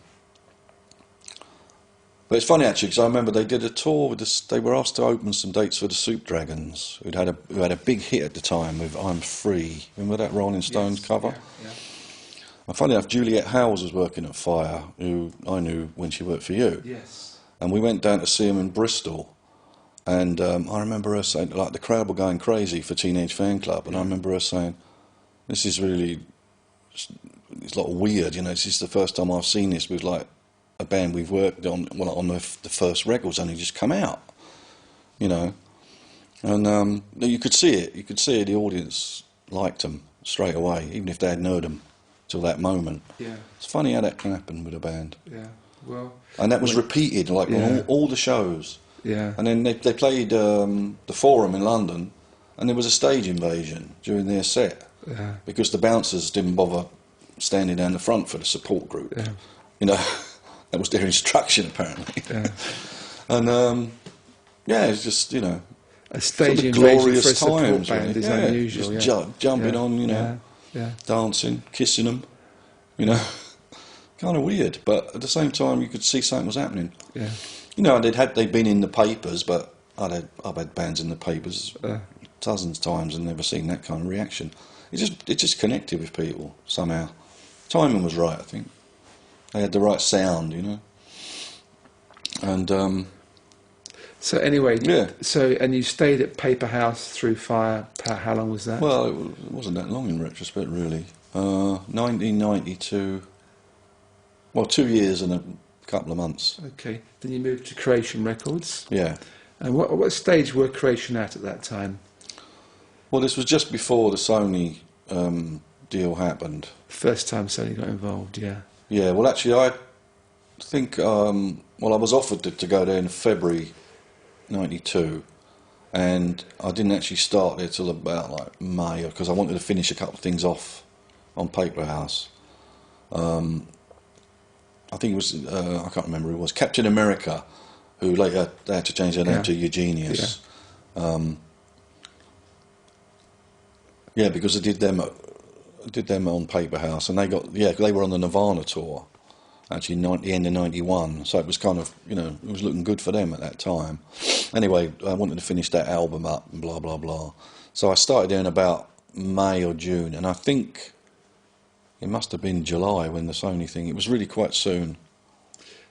Speaker 2: but it's funny actually, because I remember they did a tour with this. They were asked to open some dates for the Soup Dragons, who had a big hit at the time with "I'm Free." Remember that Rolling Stones cover?
Speaker 1: Yeah.
Speaker 2: And funny enough, Juliette Howes was working at Fire, who I knew when she worked for you.
Speaker 1: Yes.
Speaker 2: And we went down to see them in Bristol. And I remember her saying, like, the crowd were going crazy for Teenage Fan Club, and I remember her saying, this is really, it's like weird, you know, this is the first time I've seen this with, like, a band we've worked on, well, on the first record's only just come out, you know. And you could see it, the audience liked them straight away, even if they hadn't heard them till that moment.
Speaker 1: Yeah.
Speaker 2: It's funny how that can happen with a band.
Speaker 1: Yeah, well...
Speaker 2: And that was repeated, like, on all the shows.
Speaker 1: Yeah.
Speaker 2: And then they played the Forum in London, and there was a stage invasion during their set because the bouncers didn't bother standing down the front for the support group.
Speaker 1: Yeah.
Speaker 2: You know, that was their instruction apparently.
Speaker 1: Yeah.
Speaker 2: And yeah, it's just, you know,
Speaker 1: A stage
Speaker 2: sort of
Speaker 1: invasion
Speaker 2: glorious
Speaker 1: for a support
Speaker 2: times,
Speaker 1: band
Speaker 2: really.
Speaker 1: is
Speaker 2: Yeah,
Speaker 1: unusual.
Speaker 2: just
Speaker 1: Yeah.
Speaker 2: jumping
Speaker 1: Yeah.
Speaker 2: on, you know,
Speaker 1: Yeah. Yeah.
Speaker 2: dancing, kissing them, you know, kind of weird. But at the same time, you could see something was happening.
Speaker 1: Yeah.
Speaker 2: You know, they'd been in the papers, but I've had bands in the papers dozens of times and never seen that kind of reaction. It just connected with people somehow. Timing was right, I think. They had the right sound, you know. And
Speaker 1: So anyway,
Speaker 2: yeah.
Speaker 1: So and you stayed at Paper House through Fire. How long was that?
Speaker 2: Well, it wasn't that long in retrospect, really. 1992. Well, 2 years and a couple of months.
Speaker 1: Okay. Then you moved to Creation Records.
Speaker 2: Yeah.
Speaker 1: And what stage were Creation at that time?
Speaker 2: Well, this was just before the Sony deal happened.
Speaker 1: First time Sony got involved. Yeah.
Speaker 2: Yeah. Well, actually, I think. Well, I was offered to go there in February '92, and I didn't actually start there till about like May, because I wanted to finish a couple of things off on Paper House. I think it was, I can't remember who it was, Captain America, who later they had to change their name to Eugenius. Yeah, because I did them on Paper House, and they were on the Nirvana tour, actually the end of '91, so it was kind of, you know, it was looking good for them at that time. Anyway, I wanted to finish that album up and blah blah blah, so I started there in about May or June, and I think it must have been July when the Sony thing. It was really quite soon.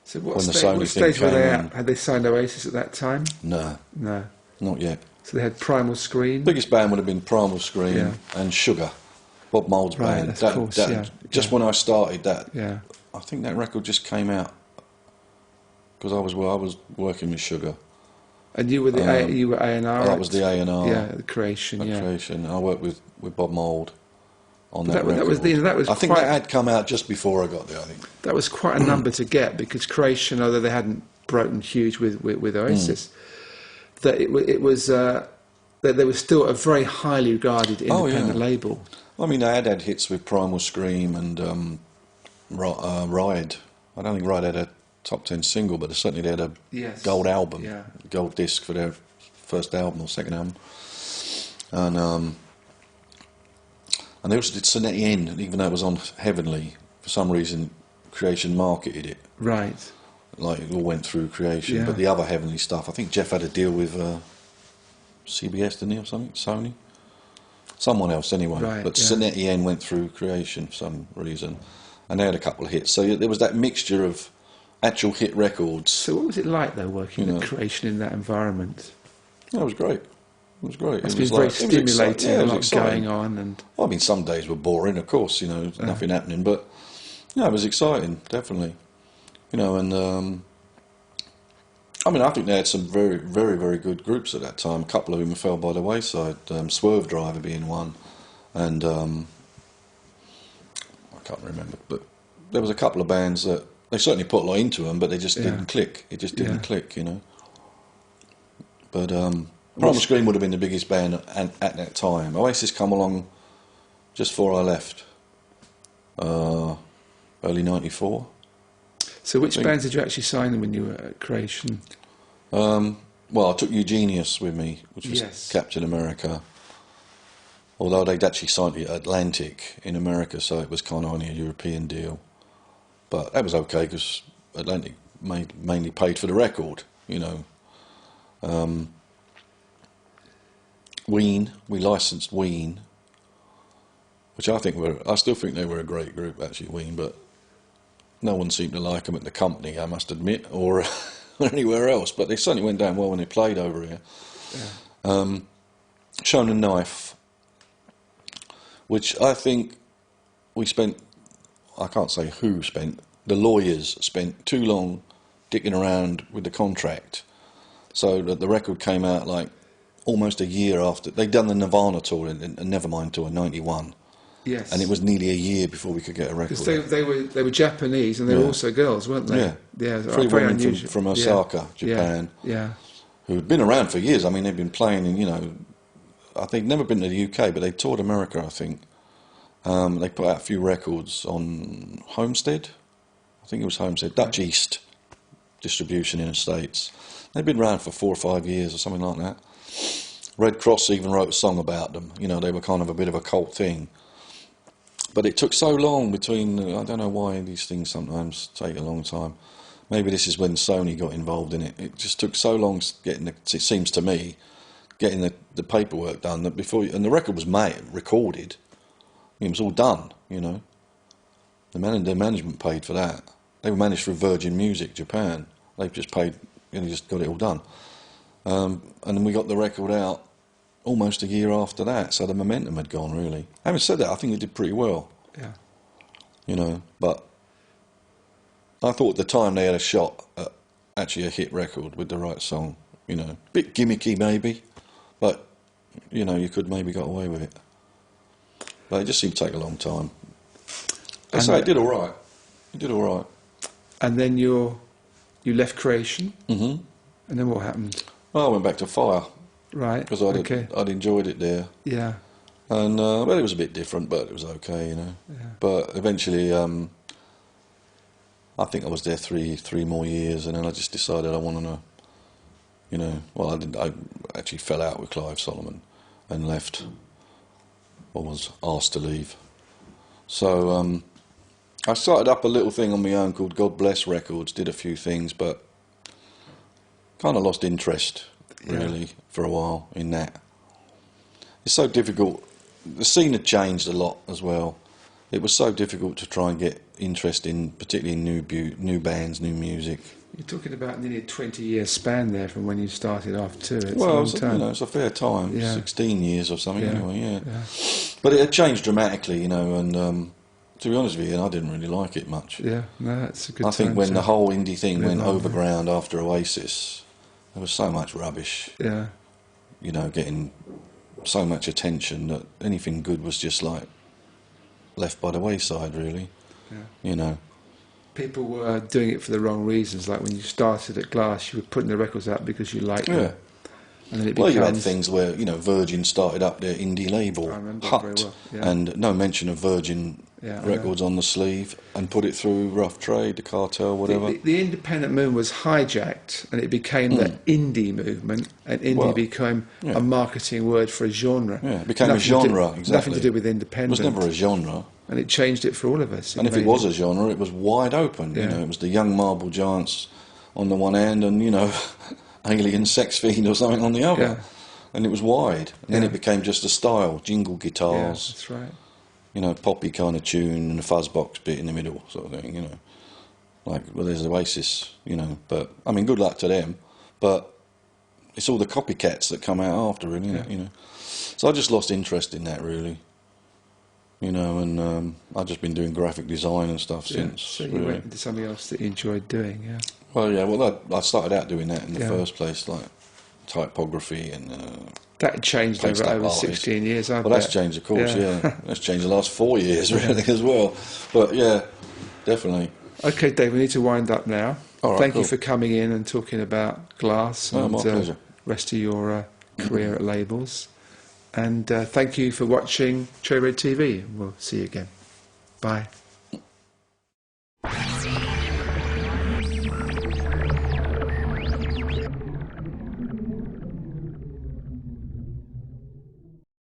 Speaker 1: So what,
Speaker 2: when the
Speaker 1: what
Speaker 2: Sony thing
Speaker 1: stage were they
Speaker 2: came
Speaker 1: at? Had they signed Oasis at that time?
Speaker 2: No,
Speaker 1: No.
Speaker 2: not yet.
Speaker 1: So they had Primal Screen.
Speaker 2: Biggest band would have been Primal Scream
Speaker 1: Yeah.
Speaker 2: and Sugar, Bob Mould's
Speaker 1: Right,
Speaker 2: band.
Speaker 1: of course, yeah,
Speaker 2: Just
Speaker 1: yeah.
Speaker 2: when I started that,
Speaker 1: Yeah.
Speaker 2: I think that record just came out because I was working with Sugar.
Speaker 1: And you were you were A&R.
Speaker 2: That was the A&R.
Speaker 1: Yeah, the Creation. Yeah.
Speaker 2: Creation. I worked with Bob Mould on that
Speaker 1: That
Speaker 2: record.
Speaker 1: was
Speaker 2: I think
Speaker 1: quite,
Speaker 2: that had come out just before I got there. I think.
Speaker 1: that was quite a number to get, because Creation, although they hadn't broken huge with Oasis, that it was that they were still a very highly regarded independent label.
Speaker 2: I mean, they had hits with Primal Scream and Ride. I don't think Ride had a top 10 single, but certainly they had a gold album, gold disc for their first album or second album. And they also did Sonetti End, even though it was on Heavenly. For some reason, Creation marketed it.
Speaker 1: Right.
Speaker 2: Like it all went through Creation,
Speaker 1: Yeah.
Speaker 2: but the other Heavenly stuff, I think Jeff had a deal with CBS, didn't he, or something? Sony? Someone else, anyway.
Speaker 1: Right,
Speaker 2: but
Speaker 1: yeah.
Speaker 2: Sonetti End went through Creation for some reason, and they had a couple of hits. So there was that mixture of actual hit records.
Speaker 1: So what was it like, though, working at Creation in that environment?
Speaker 2: Yeah, it was great. It was great.
Speaker 1: It's
Speaker 2: It
Speaker 1: been
Speaker 2: was
Speaker 1: very
Speaker 2: like- it was
Speaker 1: stimulating,
Speaker 2: exciting. Yeah,
Speaker 1: a
Speaker 2: it was
Speaker 1: lot
Speaker 2: exciting.
Speaker 1: going on. And
Speaker 2: Well, I mean, some days were boring, of course, you know, nothing happening, but yeah, it was exciting, definitely. You know, and I mean, I think they had some very, very, very good groups at that time. A couple of them fell by the wayside. Swerve Driver being one, and I can't remember, but there was a couple of bands that they certainly put a lot into them, but they just didn't click. It just didn't click, you know. But Primal Scream would have been the biggest band at that time. Oasis come along just before I left, early '94.
Speaker 1: so which bands did you actually sign when you were at Creation?
Speaker 2: Well, I took Eugenius with me, which was Captain America. Although they'd actually signed the Atlantic in America, so it was kind of only a European deal. But that was okay because Atlantic mainly paid for the record, you know. Ween, we licensed Ween, which I still think they were a great group, actually, Ween, but no one seemed to like them at the company, I must admit, or anywhere else. But they certainly went down well when they played over here. Yeah. Shown a Knife, which I think we spent, I can't say who spent, the lawyers spent too long dicking around with the contract, so that the record came out like almost a year after. They'd done the Nirvana tour and Nevermind tour in '91.
Speaker 1: Yes.
Speaker 2: And it was nearly a year before we could get a record.
Speaker 1: Because they were Japanese and they were also girls, weren't they?
Speaker 2: Yeah.
Speaker 1: Yeah.
Speaker 2: Three
Speaker 1: Very
Speaker 2: women
Speaker 1: unusual.
Speaker 2: from Osaka, Japan.
Speaker 1: Yeah.
Speaker 2: Who'd been around for years. I mean, they'd been playing in, you know, I think never been to the UK, but they toured America, I think. They put out a few records on Homestead, I think it was Homestead, Dutch East distribution in the States. They'd been around for 4 or 5 years or something like that. Red Cross even wrote a song about them. You know, they were kind of a bit of a cult thing. But it took so long between, I don't know why these things sometimes take a long time. Maybe this is when Sony got involved in it. It just took so long getting, it seems to me, getting the paperwork done that before, and the record was recorded. It was all done, you know. The management paid for that. They were managed through Virgin Music, Japan. They just paid, you know, just got it all done. And then we got the record out almost a year after that, so the momentum had gone, really. Having said that, I think it did pretty well.
Speaker 1: Yeah.
Speaker 2: You know, but I thought at the time they had a shot at actually a hit record with the right song. You know, bit gimmicky maybe, but, you know, you could maybe got away with it. But it just seemed to take a long time. I say it did all right. It did all right.
Speaker 1: And then you left Creation,
Speaker 2: Mm-hmm.
Speaker 1: and then what happened?
Speaker 2: Well, I went back to Fire.
Speaker 1: Right.
Speaker 2: Because I'd enjoyed it there.
Speaker 1: Yeah.
Speaker 2: And, well, it was a bit different, but it was okay, you know.
Speaker 1: Yeah.
Speaker 2: But eventually, I think I was there three more years, and then I just decided I wanted to, you know, well, I actually fell out with Clive Solomon and left, or was asked to leave. So I started up a little thing on my own called God Bless Records, did a few things, but kind of lost interest, really, for a while in that. It's so difficult. The scene had changed a lot as well. It was so difficult to try and get interest in, particularly in new bands, new music.
Speaker 1: You're talking about nearly a 20-year span there from when you started off too. It's
Speaker 2: Well,
Speaker 1: a long time.
Speaker 2: you know, it's a fair time,
Speaker 1: Yeah.
Speaker 2: 16 years or something anyway, yeah.
Speaker 1: Yeah.
Speaker 2: But it had changed dramatically, you know, and to be honest with you, I didn't really like it much.
Speaker 1: Yeah, no, that's a good
Speaker 2: I think
Speaker 1: time
Speaker 2: when
Speaker 1: to
Speaker 2: the whole indie thing
Speaker 1: live
Speaker 2: went
Speaker 1: on,
Speaker 2: overground after Oasis, there was so much rubbish,
Speaker 1: Yeah.
Speaker 2: you know, getting so much attention that anything good was just like left by the wayside, really,
Speaker 1: Yeah.
Speaker 2: you know.
Speaker 1: People were doing it for the wrong reasons. Like when you started at Glass, you were putting the records out because you liked
Speaker 2: Yeah.
Speaker 1: them. And then it
Speaker 2: Well, you had
Speaker 1: becomes-
Speaker 2: things where, you know, Virgin started up their indie label,
Speaker 1: I remember
Speaker 2: Hut,
Speaker 1: very well, yeah.
Speaker 2: and no mention of Virgin
Speaker 1: Yeah, I
Speaker 2: Records on the sleeve, and put it through Rough Trade, the Cartel, whatever.
Speaker 1: The independent movement was hijacked, and it became the indie movement, and indie
Speaker 2: Well,
Speaker 1: became
Speaker 2: yeah.
Speaker 1: a marketing word for a genre.
Speaker 2: Yeah, it became a
Speaker 1: Nothing to do-
Speaker 2: genre, exactly.
Speaker 1: Nothing to do with
Speaker 2: It
Speaker 1: independent.
Speaker 2: was never a genre.
Speaker 1: And it changed it for all of us.
Speaker 2: And if it was a genre, it was wide open.
Speaker 1: Yeah.
Speaker 2: You know, it was the Young Marble Giants on the one hand, and, you know, Alien Sex Fiend or something on the other.
Speaker 1: Yeah.
Speaker 2: And it was wide. And then
Speaker 1: Yeah.
Speaker 2: it became just a style, jingle
Speaker 1: Yeah,
Speaker 2: guitars,
Speaker 1: that's right.
Speaker 2: you know, poppy kind of tune, and a fuzz box bit in the middle, sort of thing. You know, like, well, there's Oasis. You know, but I mean, good luck to them. But it's all the copycats that come out after, really.
Speaker 1: Yeah.
Speaker 2: You know, so I just lost interest in that, really. You know, and I've just been doing graphic design and stuff
Speaker 1: Yeah.
Speaker 2: since.
Speaker 1: So you
Speaker 2: really.
Speaker 1: went into something else that you enjoyed doing, yeah.
Speaker 2: Well, yeah. Well, I started out doing that in the
Speaker 1: Yeah.
Speaker 2: first place, like typography and.
Speaker 1: That changed
Speaker 2: Placed
Speaker 1: over
Speaker 2: up artists.
Speaker 1: 16 years, I
Speaker 2: Well, that's
Speaker 1: bet.
Speaker 2: changed, of course.
Speaker 1: Yeah.
Speaker 2: Yeah, that's changed the last 4 years, really, as well. But yeah, definitely.
Speaker 1: Okay, Dave, we need to wind up now.
Speaker 2: All right,
Speaker 1: Thank
Speaker 2: cool.
Speaker 1: you for coming in and talking about Glass
Speaker 2: Oh,
Speaker 1: and
Speaker 2: my pleasure.
Speaker 1: rest of your career at labels. And thank you for watching Cherry Red TV. We'll see you again. Bye.